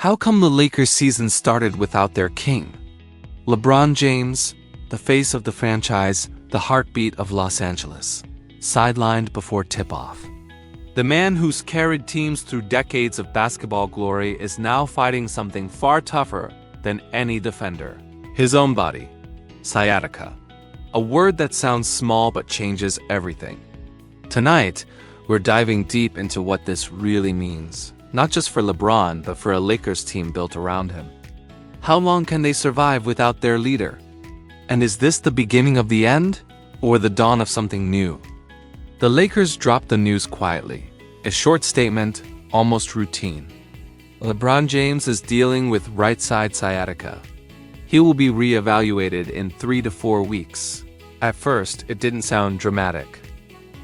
How come the Lakers season started without their king? LeBron James, the face of the franchise, the heartbeat of Los Angeles, sidelined before tip-off. The man who's carried teams through decades of basketball glory is now fighting something far tougher than any defender. His own body. Sciatica. A word that sounds small but changes everything. Tonight, we're diving deep into what this really means. Not just for LeBron, but for a Lakers team built around him. How long can they survive without their leader? And is this the beginning of the end, or the dawn of something new? The Lakers dropped the news quietly. A short statement, almost routine. LeBron James is dealing with right side sciatica. He will be re-evaluated in 3 to 4 weeks. At first, it didn't sound dramatic.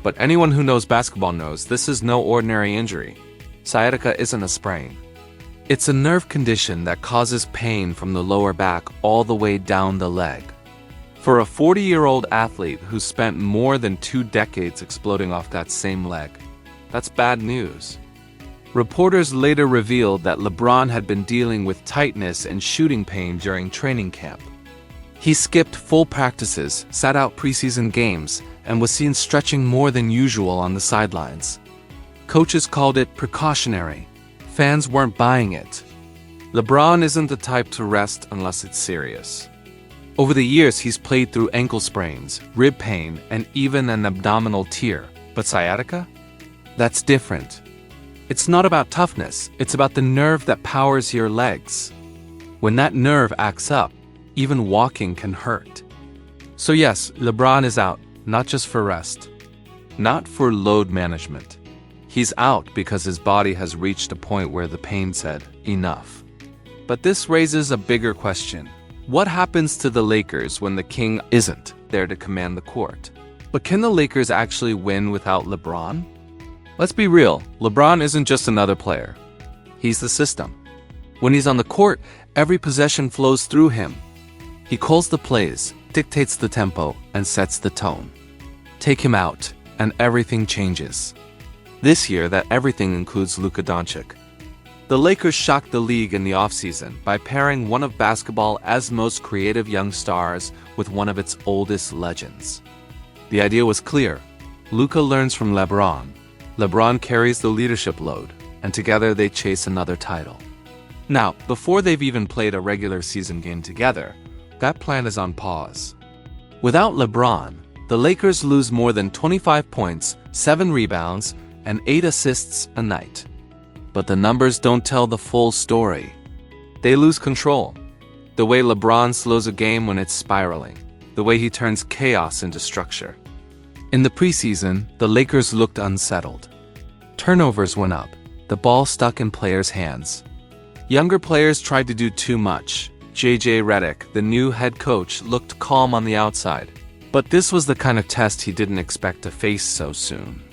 But anyone who knows basketball knows this is no ordinary injury. Sciatica isn't a sprain. It's a nerve condition that causes pain from the lower back all the way down the leg. For a 40-year-old athlete who spent more than 2 decades exploding off that same leg, that's bad news. Reporters later revealed that LeBron had been dealing with tightness and shooting pain during training camp. He skipped full practices, sat out preseason games, and was seen stretching more than usual on the sidelines. Coaches called it precautionary. Fans weren't buying it. LeBron isn't the type to rest unless it's serious. Over the years, he's played through ankle sprains, rib pain, and even an abdominal tear. But sciatica? That's different. It's not about toughness, it's about the nerve that powers your legs. When that nerve acts up, even walking can hurt. So yes, LeBron is out, not just for rest. Not for load management. He's out because his body has reached a point where the pain said, enough. But this raises a bigger question. What happens to the Lakers when the king isn't there to command the court? But can the Lakers actually win without LeBron? Let's be real, LeBron isn't just another player. He's the system. When he's on the court, every possession flows through him. He calls the plays, dictates the tempo, and sets the tone. Take him out, and everything changes. This year, that everything includes Luka Dončić. The Lakers shocked the league in the offseason by pairing one of basketball's most creative young stars with one of its oldest legends. The idea was clear. Luka learns from LeBron. LeBron carries the leadership load, and together they chase another title. Now, before they've even played a regular season game together, that plan is on pause. Without LeBron, the Lakers lose more than 25 points, 7 rebounds, and 8 assists a night. But the numbers don't tell the full story. They lose control. The way LeBron slows a game when it's spiraling. The way he turns chaos into structure. In the preseason, the Lakers looked unsettled. Turnovers went up. The ball stuck in players' hands. Younger players tried to do too much. J.J. Redick, the new head coach, looked calm on the outside. But this was the kind of test he didn't expect to face so soon.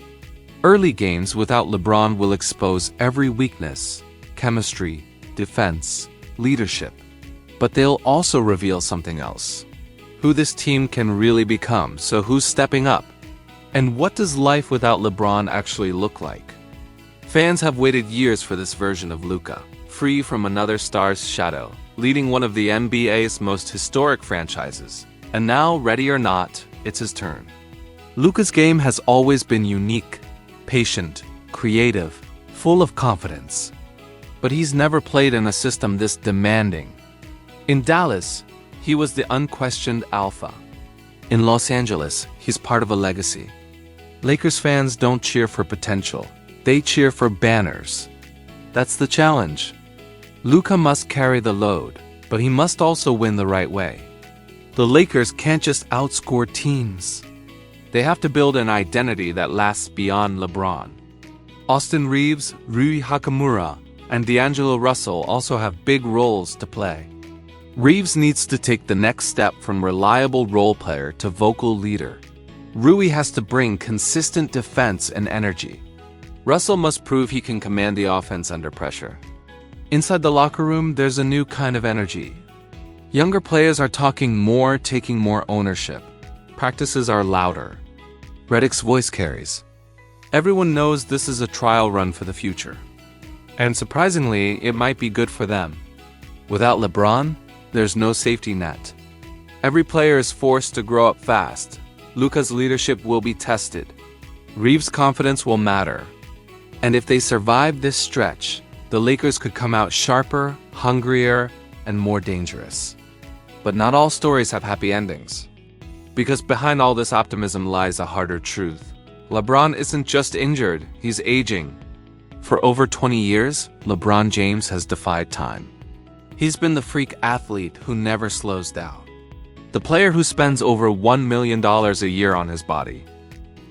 Early games without LeBron will expose every weakness, chemistry, defense, leadership. But they'll also reveal something else. Who this team can really become, so who's stepping up? And what does life without LeBron actually look like? Fans have waited years for this version of Luka, free from another star's shadow, leading one of the NBA's most historic franchises. And now, ready or not, it's his turn. Luka's game has always been unique. Patient, creative, full of confidence. But he's never played in a system this demanding. In Dallas, he was the unquestioned alpha. In Los Angeles, he's part of a legacy. Lakers fans don't cheer for potential. They cheer for banners. That's the challenge. Luka must carry the load, but he must also win the right way. The Lakers can't just outscore teams. They have to build an identity that lasts beyond LeBron. Austin Reaves, Rui Hachimura, and D'Angelo Russell also have big roles to play. Reaves needs to take the next step from reliable role player to vocal leader. Rui has to bring consistent defense and energy. Russell must prove he can command the offense under pressure. Inside the locker room, there's a new kind of energy. Younger players are talking more, taking more ownership. Practices are louder. Redick's voice carries. Everyone knows this is a trial run for the future. And surprisingly, it might be good for them. Without LeBron, there's no safety net. Every player is forced to grow up fast. Luka's leadership will be tested. Reaves' confidence will matter. And if they survive this stretch, the Lakers could come out sharper, hungrier, and more dangerous. But not all stories have happy endings. Because behind all this optimism lies a harder truth. LeBron isn't just injured, he's aging. For over 20 years, LeBron James has defied time. He's been the freak athlete who never slows down. The player who spends over $1 million a year on his body.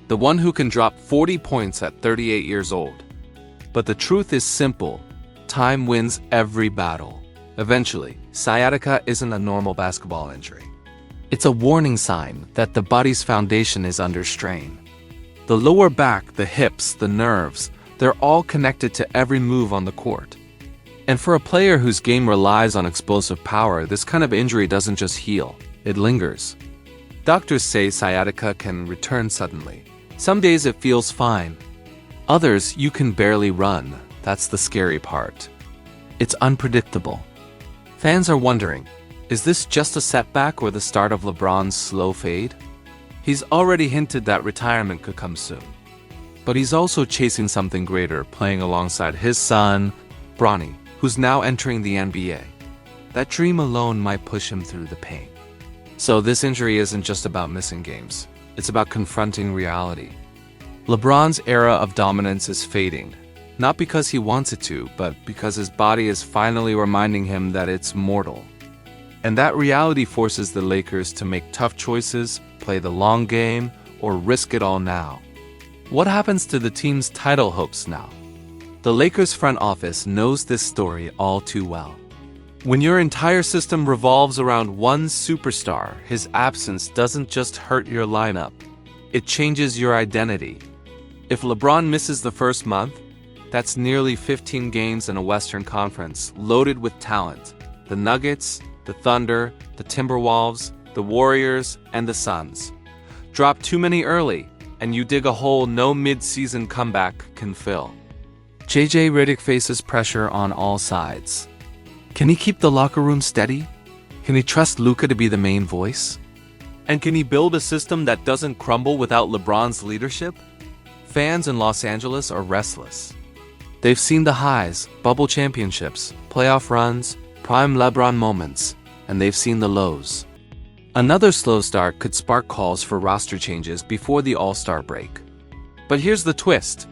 The one who can drop 40 points at 38 years old. But the truth is simple. Time wins every battle. Eventually, sciatica isn't a normal basketball injury. It's a warning sign that the body's foundation is under strain. The lower back, the hips, the nerves, they're all connected to every move on the court. And for a player whose game relies on explosive power, this kind of injury doesn't just heal, it lingers. Doctors say sciatica can return suddenly. Some days it feels fine. Others, you can barely run. That's the scary part. It's unpredictable. Fans are wondering, is this just a setback or the start of LeBron's slow fade? He's already hinted that retirement could come soon. But he's also chasing something greater, playing alongside his son, Bronny, who's now entering the NBA. That dream alone might push him through the pain. So this injury isn't just about missing games. It's about confronting reality. LeBron's era of dominance is fading, not because he wants it to, but because his body is finally reminding him that it's mortal. And that reality forces the Lakers to make tough choices, play the long game, or risk it all now. What happens to the team's title hopes now? The Lakers front office knows this story all too well. When your entire system revolves around one superstar, his absence doesn't just hurt your lineup, it changes your identity. If LeBron misses the first month, that's nearly 15 games in a Western Conference loaded with talent. The Nuggets, the Thunder, the Timberwolves, the Warriors, and the Suns. Drop too many early, and you dig a hole no mid-season comeback can fill. JJ Redick faces pressure on all sides. Can he keep the locker room steady? Can he trust Luka to be the main voice? And can he build a system that doesn't crumble without LeBron's leadership? Fans in Los Angeles are restless. They've seen the highs, bubble championships, playoff runs, prime LeBron moments, and they've seen the lows. Another slow start could spark calls for roster changes before the All-Star break. But here's the twist.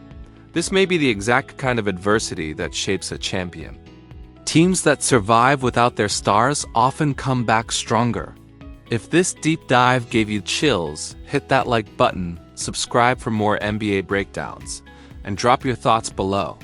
This may be the exact kind of adversity that shapes a champion. Teams that survive without their stars often come back stronger. If this deep dive gave you chills, hit that like button, subscribe for more NBA breakdowns, and drop your thoughts below.